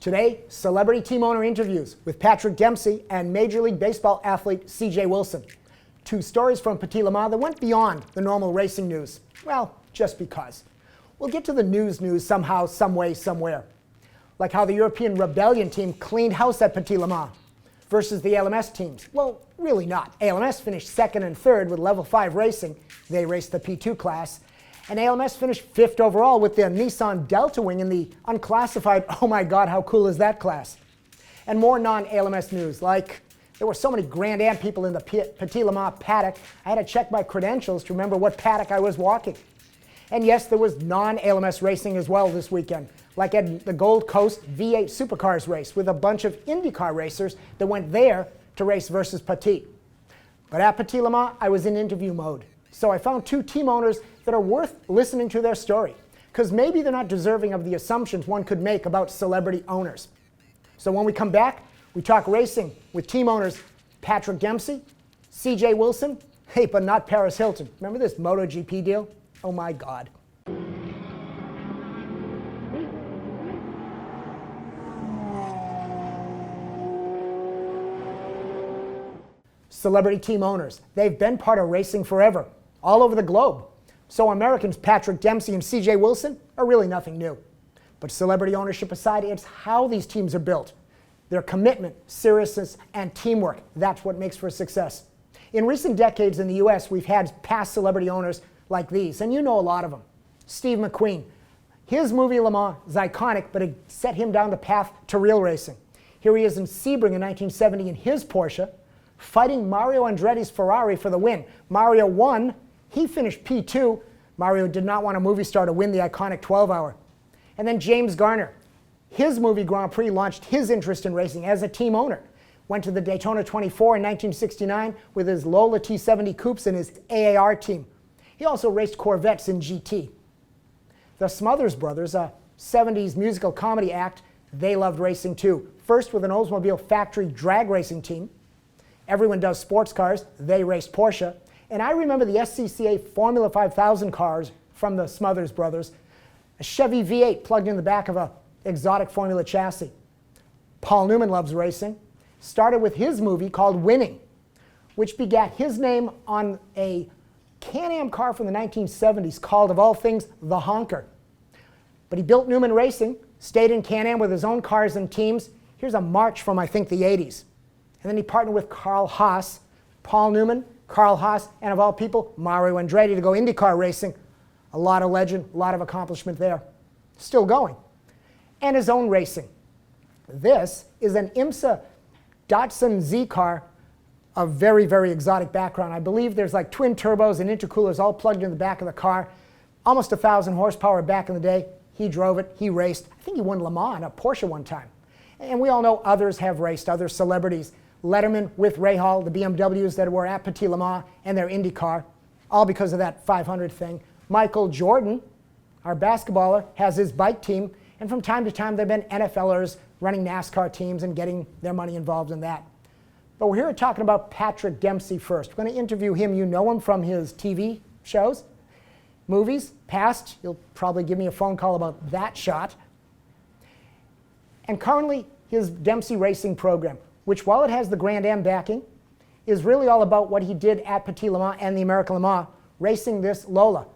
Today, celebrity team owner interviews with Patrick Dempsey and Major League Baseball athlete CJ Wilson. Two stories from Petit Le Mans that went beyond the normal racing news. Well, just because. We'll get to the news somehow, some way, somewhere. Like how the European Rebellion team cleaned house at Petit Le Mans versus the ALMS teams. Well, really not. ALMS finished second and third with level 5 racing. They raced the P2 class. And ALMS finished fifth overall with their Nissan Delta Wing in the unclassified, oh my God, how cool is that class? And more non-ALMS news, like there were so many Grand Am people in the Petit Le Mans paddock, I had to check my credentials to remember what paddock I was walking. And yes, there was non-ALMS racing as well this weekend, like at the Gold Coast V8 Supercars race with a bunch of IndyCar racers that went there to race versus Petit. But at Petit Le Mans, I was in interview mode. So I found two team owners that are worth listening to their story, because maybe they're not deserving of the assumptions one could make about celebrity owners. So when we come back, we talk racing with team owners Patrick Dempsey, CJ Wilson, hey, but not Paris Hilton. Remember this MotoGP deal? Oh my God. Celebrity team owners, they've been part of racing forever, all over the globe. So Americans Patrick Dempsey and CJ Wilson are really nothing new. But celebrity ownership aside, it's how these teams are built. Their commitment, seriousness, and teamwork, that's what makes for success. In recent decades in the US, we've had past celebrity owners like these, and you know a lot of them. Steve McQueen. His movie Le Mans is iconic, but it set him down the path to real racing. Here he is in Sebring in 1970 in his Porsche, fighting Mario Andretti's Ferrari for the win. Mario won. He finished P2. Mario did not want a movie star to win the iconic 12-hour. And then James Garner. His movie Grand Prix launched his interest in racing as a team owner. Went to the Daytona 24 in 1969 with his Lola T70 Coupes and his AAR team. He also raced Corvettes in GT. The Smothers Brothers, a 70s musical comedy act, they loved racing too. First with an Oldsmobile factory drag racing team. Everyone does sports cars. They raced Porsche. And I remember the SCCA Formula 5000 cars from the Smothers Brothers, a Chevy V8 plugged in the back of an exotic Formula chassis. Paul Newman loves racing. Started with his movie called Winning, which begat his name on a Can-Am car from the 1970s called, of all things, the Honker. But he built Newman Racing, stayed in Can-Am with his own cars and teams. Here's a march from, I think, the 80s. And then he partnered with Carl Haas, Paul Newman, Carl Haas, and of all people, Mario Andretti to go IndyCar racing. A lot of legend, a lot of accomplishment there. Still going. And his own racing. This is an IMSA Datsun Z car, a very, very exotic background. I believe there's like twin turbos and intercoolers all plugged in the back of the car. Almost 1,000 horsepower back in the day. He drove it, he raced. I think he won Le Mans in a Porsche one time. And we all know others have raced, other celebrities. Letterman with Rahal, the BMWs that were at Petit Le Mans, and their IndyCar, all because of that 500 thing. Michael Jordan, our basketballer, has his bike team, and from time to time there have been NFLers running NASCAR teams and getting their money involved in that. But we're here talking about Patrick Dempsey first. We're going to interview him. You know him from his TV shows, movies, past. You'll probably give me a phone call about that shot. And currently, his Dempsey Racing program, which, while it has the Grand Am backing, is really all about what he did at Petit Le Mans and the American Le Mans, racing this Lola.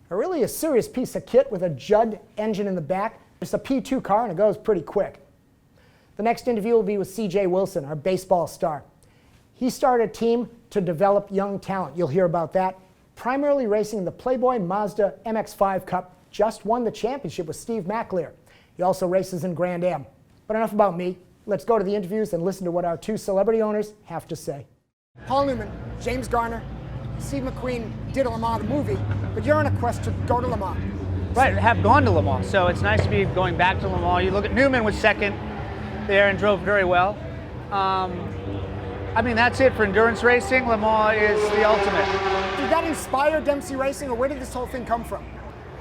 Really a serious piece of kit with a Judd engine in the back. It's a P2 car, and it goes pretty quick. The next interview will be with CJ Wilson, our baseball star. He started a team to develop young talent. You'll hear about that. Primarily racing the Playboy Mazda MX-5 Cup. Just won the championship with Steve McAleer. He also races in Grand Am. But enough about me. Let's go to the interviews and listen to what our two celebrity owners have to say. Paul Newman, James Garner, Steve McQueen did a Le Mans movie, but you're on a quest to go to Le Mans. Right, have gone to Le Mans, so it's nice to be going back to Le Mans. You look at Newman was second there and drove very well. I mean, that's it for endurance racing. Le Mans is the ultimate. Did that inspire Dempsey Racing, or where did this whole thing come from?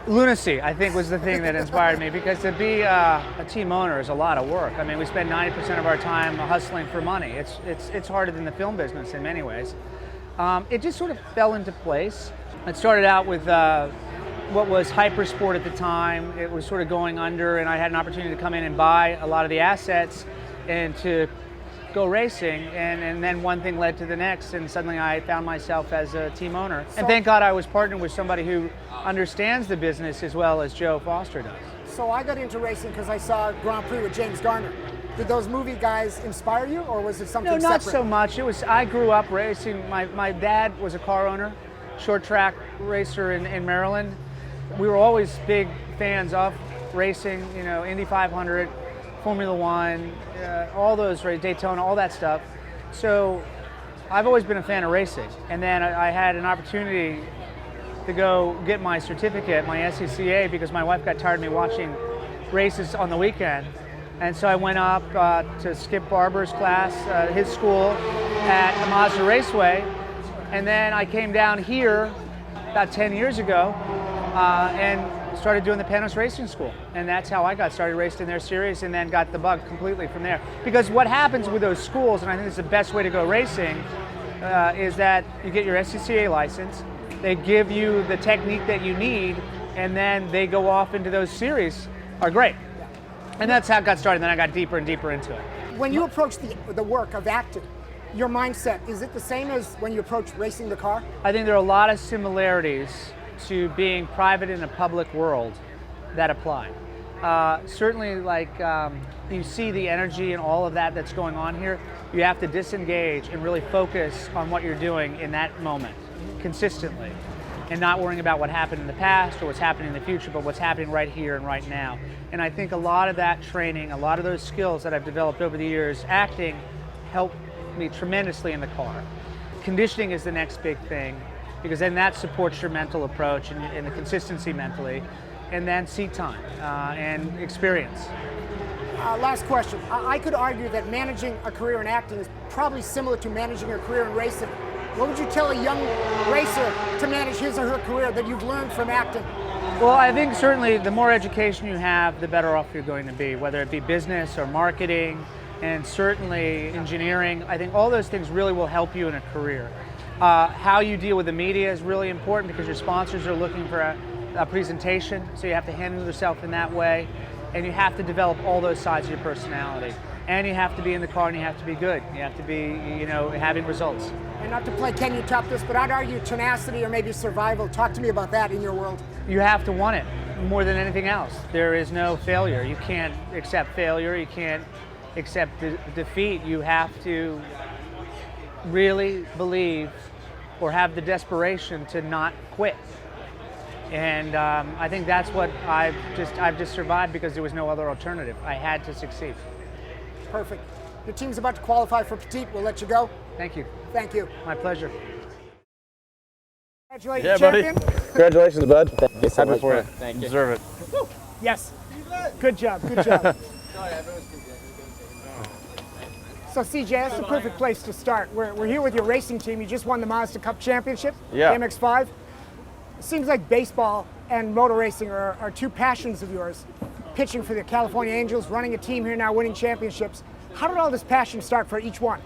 Lunacy, I think, was the thing that inspired me, because to be a team owner is a lot of work. I mean, we spend 90% of our time hustling for money. It's harder than the film business in many ways. It just sort of fell into place. It started out with what was Hypersport at the time. It was sort of going under, and I had an opportunity to come in and buy a lot of the assets and to go racing, and then one thing led to the next, and suddenly I found myself as a team owner. And thank God I was partnered with somebody who understands the business as well as Joe Foster does. So I got into racing because I saw Grand Prix with James Garner. Did those movie guys inspire you, or was it something No, not separate? so much. I grew up racing. My dad was a car owner, short track racer in Maryland. We were always big fans of racing, you know, Indy 500, Formula One, all those races, Daytona, all that stuff. So I've always been a fan of racing. And then I had an opportunity to go get my certificate, my SCCA, because my wife got tired of me watching races on the weekend. And so I went up to Skip Barber's class, his school at the Mazda Raceway. And then I came down here about 10 years ago and started doing the Panos Racing School. And that's how I got started racing their series, and then got the bug completely from there. Because what happens with those schools, and I think it's the best way to go racing, is that you get your SCCA license, they give you the technique that you need, and then they go off into those series are great. And that's how it got started. Then I got deeper and deeper into it. When you approach the work of acting, your mindset, is it the same as when you approach racing the car? I think there are a lot of similarities to being private in a public world that apply. Certainly, like you see the energy and all of that that's going on here, you have to disengage and really focus on what you're doing in that moment consistently, and not worrying about what happened in the past or what's happening in the future, but what's happening right here and right now. And I think a lot of that training, a lot of those skills that I've developed over the years, acting, helped me tremendously in the car. Conditioning is the next big thing, because then that supports your mental approach and the consistency mentally, and then seat time and experience. Last question. I could argue that managing a career in acting is probably similar to managing a career in racing. What would you tell a young racer to manage his or her career that you've learned from acting? Well, I think certainly the more education you have, the better off you're going to be, whether it be business or marketing, and certainly engineering. I think all those things really will help you in a career. How you deal with the media is really important, because your sponsors are looking for a presentation, so you have to handle yourself in that way, and you have to develop all those sides of your personality. And you have to be in the car, and you have to be good. You have to be, you know, having results. And not to play Can You Top This, but I'd argue tenacity or maybe survival. Talk to me about that in your world. You have to want it more than anything else. There is no failure. You can't accept failure. You can't accept defeat. You have to really believe or have the desperation to not quit. And I think that's what I've just survived, because there was no other alternative. I had to succeed. Perfect. Your team's about to qualify for Petit. We'll let you go. Thank you. Thank you. My pleasure. Congratulations, Yeah, buddy. champion. Congratulations, bud. Thank you so Happy much, for you. man. Thank you. Deserve it. Woo. Yes. Good job. Good job. So CJ, that's the perfect place to start. We're here with your racing team. You just won the Mazda Cup Championship, Yeah. the MX-5. It seems like baseball and motor racing are two passions of yours. Pitching for the California Angels, running a team here now, winning championships. How did all this passion start for each one?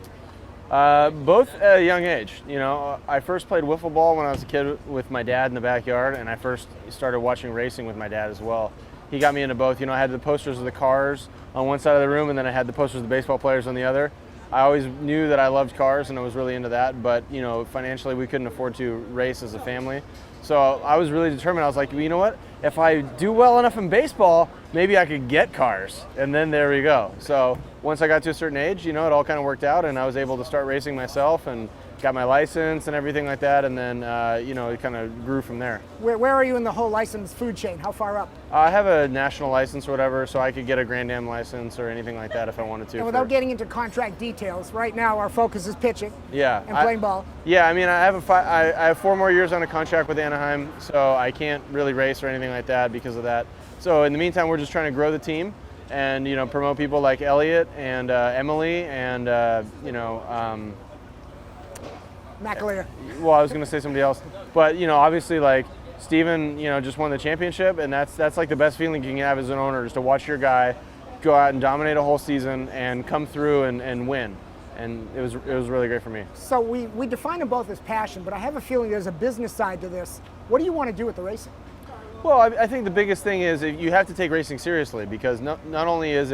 Both at a young age. You know, I first played wiffle ball when I was a kid with my dad in the backyard, and I first started watching racing with my dad as well. He got me into both. You know, I had the posters of the cars on one side of the room, and then I had the posters of the baseball players on the other. I always knew that I loved cars, and I was really into that, but, you know, financially we couldn't afford to race as a family. So I was really determined. I was like, well, you know what? If I do well enough in baseball, maybe I could get cars. And then there we go. So once I got to a certain age, you know, it all kind of worked out, and I was able to start racing myself and got my license and everything like that. And then, you know, it kind of grew from there. Where are you in the whole license food chain? How far up? I have a national license or whatever, so I could get a Grand Am license or anything like that if I wanted to. And without getting into contract details, right now our focus is pitching Yeah, and playing ball. Yeah, I mean, I have 4 more years on a contract with Anaheim, so I can't really race or anything like that because of that. So in the meantime, we're just trying to grow the team and, you know, promote people like Elliot and Emily and, you know, McAleer. well, I was going to say somebody else, but, you know, obviously, like, Steven, you know, just won the championship, and that's like the best feeling you can have as an owner, is to watch your guy go out and dominate a whole season and come through and win. And it was really great for me. So we define them both as passion, but I have a feeling there's a business side to this. What do you want to do with the racing? Well, I think the biggest thing is you have to take racing seriously, because not only is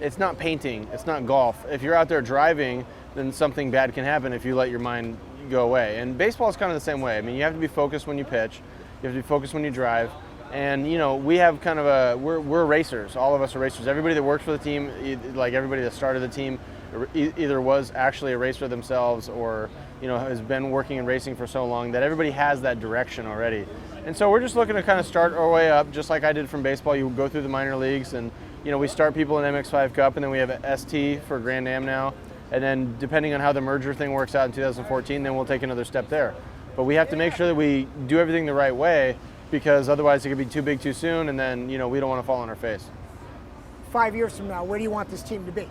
it's not painting, it's not golf. If you're out there driving, then something bad can happen if you let your mind go away. And baseball is kind of the same way. I mean, you have to be focused when you pitch, you have to be focused when you drive. And we have kind of we're racers. All of us are racers. Everybody that works for the team, like everybody that started the team, either was actually a racer themselves or has been working in racing for so long that everybody has that direction already. And so we're just looking to kind of start our way up, just like I did from baseball. You go through the minor leagues, and we start people in MX-5 Cup, and then we have ST for Grand Am now. And then depending on how the merger thing works out in 2014, then we'll take another step there. But we have to make sure that we do everything the right way, because otherwise it could be too big too soon, and then we don't want to fall on our face. 5 years from now, where do you want this team to be?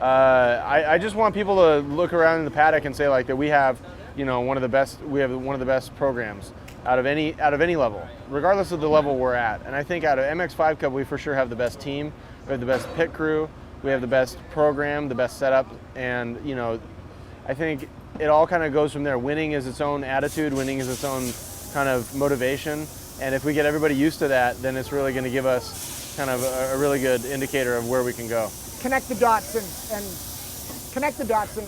I just want people to look around in the paddock and say that we have one of the best programs out of any level, regardless of the level we're at. And I think out of MX-5 Cup, we for sure have the best team, we have the best pit crew, we have the best program, the best setup, and I think it all kind of goes from there. Winning is its own attitude, winning is its own kind of motivation, and if we get everybody used to that, then it's really going to give us kind of a really good indicator of where we can go. Connect the dots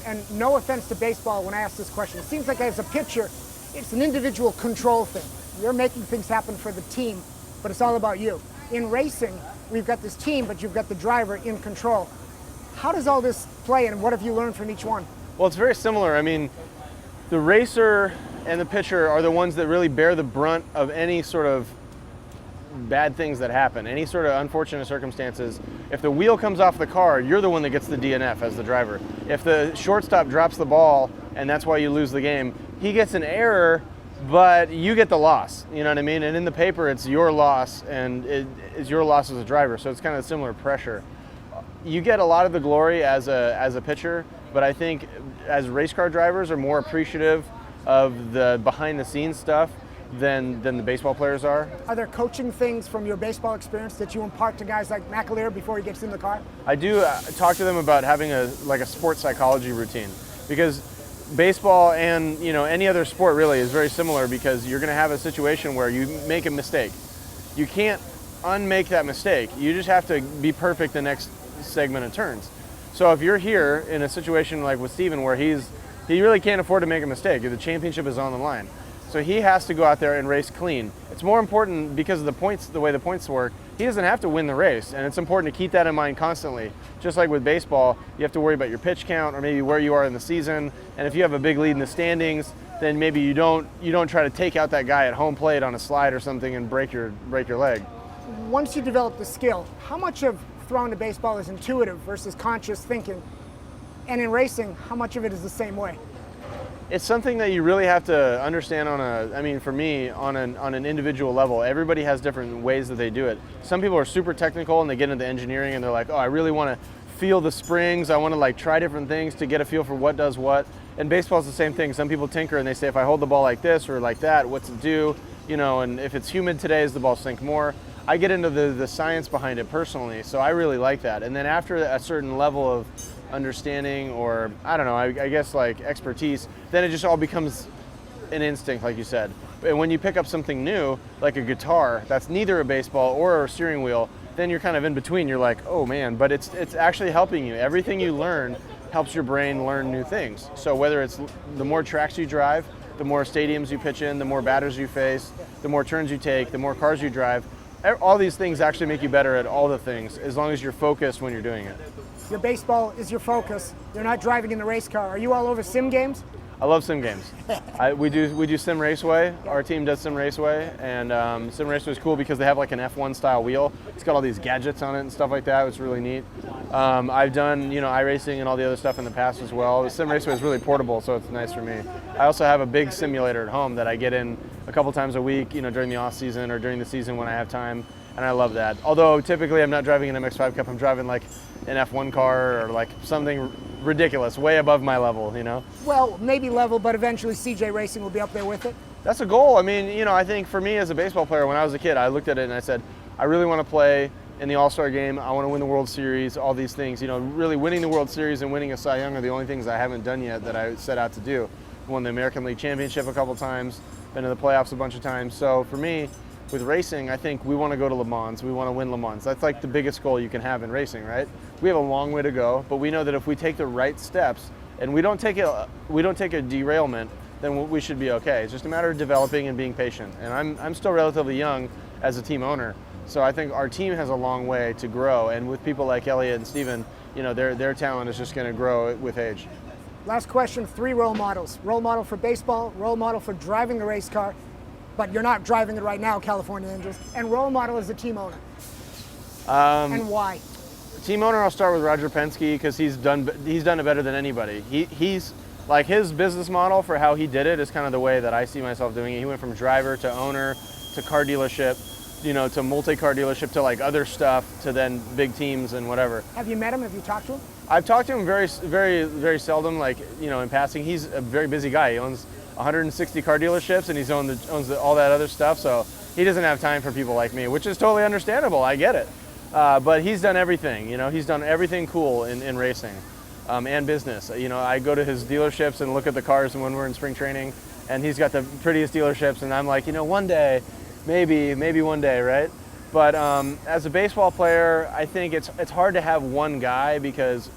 and no offense to baseball when I ask this question. It seems like as a pitcher, it's an individual control thing. You're making things happen for the team, but it's all about you. In racing, we've got this team, but you've got the driver in control. How does all this play, and what have you learned from each one? Well, it's very similar. I mean, the racer and the pitcher are the ones that really bear the brunt of any sort of bad things that happen, any sort of unfortunate circumstances. If the wheel comes off the car, you're the one that gets the DNF as the driver. If the shortstop drops the ball and that's why you lose the game, he gets an error, but you get the loss. You know what I mean? And in the paper, it's your loss, and it's your loss as a driver. So it's kind of similar pressure. You get a lot of the glory as a pitcher, but I think as race car drivers are more appreciative of the behind-the-scenes stuff than the baseball players are. Are there coaching things from your baseball experience that you impart to guys like McAleer before he gets in the car? I do talk to them about having a sports psychology routine, because baseball and any other sport really is very similar, because you're going to have a situation where you make a mistake. You can't unmake that mistake. You just have to be perfect the next segment of turns. So if you're here in a situation like with Steven, where he really can't afford to make a mistake, the championship is on the line. So he has to go out there and race clean. It's more important because of the points, the way the points work. He doesn't have to win the race, and it's important to keep that in mind constantly. Just like with baseball, you have to worry about your pitch count or maybe where you are in the season. And if you have a big lead in the standings, then maybe you don't try to take out that guy at home plate on a slide or something and break your leg. Once you develop the skill, how much of throwing the baseball is intuitive versus conscious thinking? And in racing, how much of it is the same way? It's something that you really have to understand for me, on an individual level. Everybody has different ways that they do it. Some people are super technical and they get into engineering and they're like, oh, I really want to feel the springs. I want to try different things to get a feel for what does what. And baseball's the same thing. Some people tinker and they say, if I hold the ball like this or like that, what's it do? And if it's humid today, does the ball sink more? I get into the science behind it personally, so I really like that. And then after a certain level of understanding, or I don't know, I guess expertise, then it just all becomes an instinct, like you said. And when you pick up something new, like a guitar, that's neither a baseball or a steering wheel, then you're kind of in between. You're like, oh man, but it's actually helping you. Everything you learn helps your brain learn new things. So whether it's the more tracks you drive, the more stadiums you pitch in, the more batters you face, the more turns you take, the more cars you drive, all these things actually make you better at all the things, as long as you're focused when you're doing it. Your baseball is your focus. You're not driving in the race car. Are you all over sim games? I love sim games. We do Sim Raceway. Our team does Sim Raceway, and Sim Raceway is cool because they have an F1 style wheel. It's got all these gadgets on it and stuff like that. It's really neat. I've done iRacing and all the other stuff in the past as well. The Sim Raceway is really portable, so it's nice for me. I also have a big simulator at home that I get in a couple times a week, during the off season or during the season when I have time, and I love that. Although typically I'm not driving an MX-5 Cup, I'm driving an F1 car or something ridiculous, way above my level, Well, maybe level, but eventually CJ Racing will be up there with it. That's a goal. I think for me as a baseball player, when I was a kid, I looked at it and I said, I really want to play in the All-Star game. I want to win the World Series, all these things. Really winning the World Series and winning a Cy Young are the only things I haven't done yet that I set out to do. Won the American League Championship a couple times, been to the playoffs a bunch of times. So for me, With racing, I think we want to go to Le Mans. We want to win Le Mans. That's like the biggest goal you can have in racing, right? We have a long way to go, but we know that if we take the right steps and we don't take a derailment, then we should be okay. It's just a matter of developing and being patient. And I'm still relatively young as a team owner, so I think our team has a long way to grow. And with people like Elliott and Steven, you know, their talent is just going to grow with age. Last question, 3 role models. Role model for baseball, role model for driving the race car, but you're not driving it right now, California Angels, and role model as a team owner. And why? Team owner, I'll start with Roger Penske because he's done it better than anybody. He's like, his business model for how he did it is kind of the way that I see myself doing it. He went from driver to owner to car dealership, you know, to multi-car dealership to like other stuff to then big teams and whatever. Have you met him? Have you talked to him? I've talked to him very seldom, like, you know, in passing. He's a very busy guy. He owns 160 car dealerships and he owns all that other stuff, so he doesn't have time for people like me, which is totally understandable. I get it. But he's done everything, you know, he's done everything cool in racing and business. You know, I go to his dealerships and look at the cars when we're in spring training, and he's got the prettiest dealerships, and I'm like, you know, one day, maybe one day, right? But as a baseball player, I think it's hard to have one guy because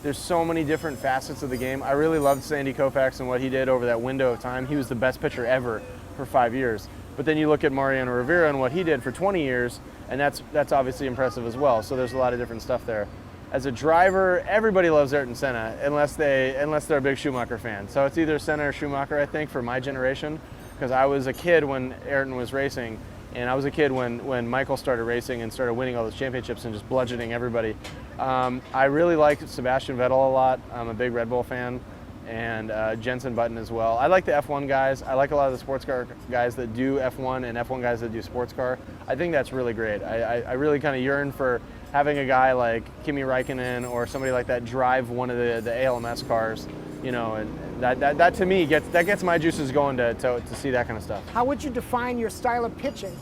there's so many different facets of the game. I really loved Sandy Koufax and what he did over that window of time. He was the best pitcher ever for 5 years. But then you look at Mariano Rivera and what he did for 20 years, and that's obviously impressive as well. So there's a lot of different stuff there. As a driver, everybody loves Ayrton Senna unless they're a big Schumacher fan. So it's either Senna or Schumacher, I think, for my generation, because I was a kid when Ayrton was racing, and I was a kid when Michael started racing and started winning all those championships and just bludgeoning everybody. I really like Sebastian Vettel a lot. I'm a big Red Bull fan, and Jenson Button as well. I like the F1 guys. I like a lot of the sports car guys that do F1 and F1 guys that do sports car. I think that's really great. I really kind of yearn for having a guy like Kimi Räikkönen or somebody like that drive one of the ALMS cars, you know, and that to me gets my juices going to see that kind of stuff. How would you define your style of pitching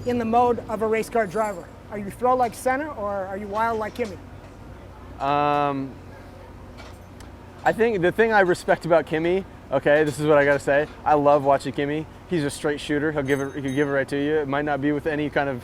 in the mode of a race car driver? Are you throw like Senna or are you wild like Kimi? I think the thing I respect about Kimi, okay, this is what I gotta say. I love watching Kimi. He's a straight shooter. He can give it right to you. It might not be with any kind of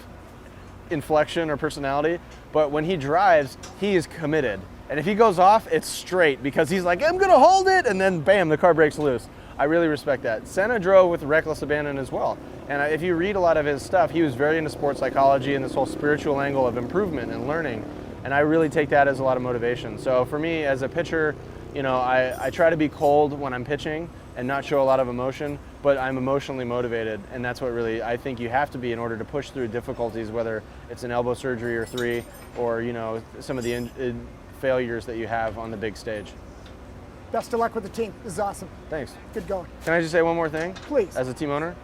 inflection or personality, but when he drives, he is committed. And if he goes off, it's straight because he's like, I'm gonna hold it, and then bam, the car breaks loose. I really respect that. Senna drove with reckless abandon as well. And if you read a lot of his stuff, he was very into sports psychology and this whole spiritual angle of improvement and learning. And I really take that as a lot of motivation. So for me as a pitcher, you know, I try to be cold when I'm pitching and not show a lot of emotion, but I'm emotionally motivated. And that's what really I think you have to be in order to push through difficulties, whether it's an elbow surgery or 3, or, you know, some of the failures that you have on the big stage. Best of luck with the team. This is awesome. Thanks. Good going. Can I just say one more thing? Please. As a team owner?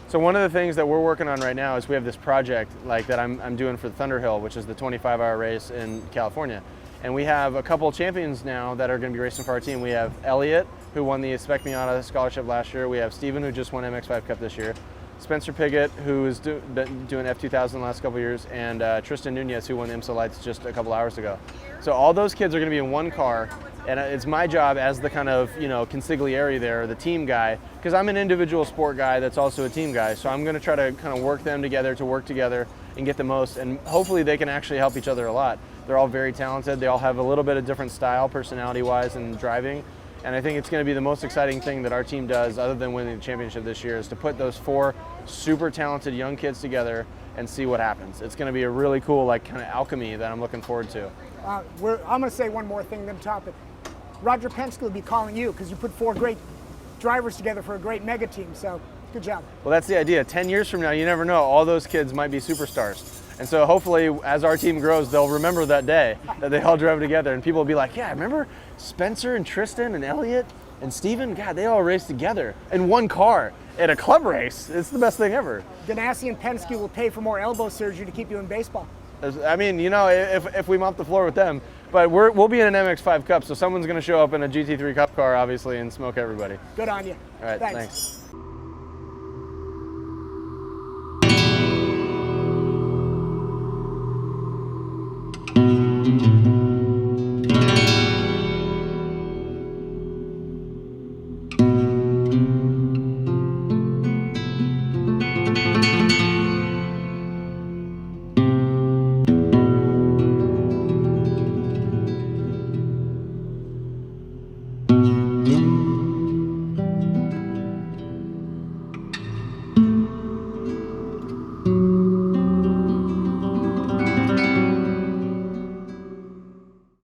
So one of the things that we're working on right now is we have this project like that I'm doing for Thunderhill, which is the 25-hour race in California. And we have a couple champions now that are going to be racing for our team. We have Elliott, who won the Spec Miata scholarship last year. We have Steven, who just won MX-5 Cup this year. Spencer Piggott, who is doing F2000 the last couple of years, and Tristan Nunez, who won IMSA Lights just a couple hours ago. So all those kids are going to be in one car, and it's my job as the kind of, you know, consigliere there, the team guy, because I'm an individual sport guy that's also a team guy. So I'm going to try to kind of work them together to work together and get the most, and hopefully they can actually help each other a lot. They're all very talented. They all have a little bit of different style, personality-wise, and driving. And I think it's going to be the most exciting thing that our team does, other than winning the championship this year, is to put those 4 super talented young kids together and see what happens. It's going to be a really cool, like, kind of alchemy that I'm looking forward to. I'm going to say one more thing, then top it. Roger Penske will be calling you because you put 4 great drivers together for a great mega team. So good job. Well, that's the idea. 10 years from now, you never know. All those kids might be superstars. And so hopefully, as our team grows, they'll remember that day that they all drove together. And people will be like, yeah, remember Spencer and Tristan and Elliott and Steven? God, they all raced together in one car at a club race. It's the best thing ever. Ganassi and Penske will pay for more elbow surgery to keep you in baseball. I mean, you know, if we mop the floor with them. But we'll be in an MX-5 Cup, so someone's going to show up in a GT3 Cup car, obviously, and smoke everybody. Good on you. All right, Thanks. Thanks.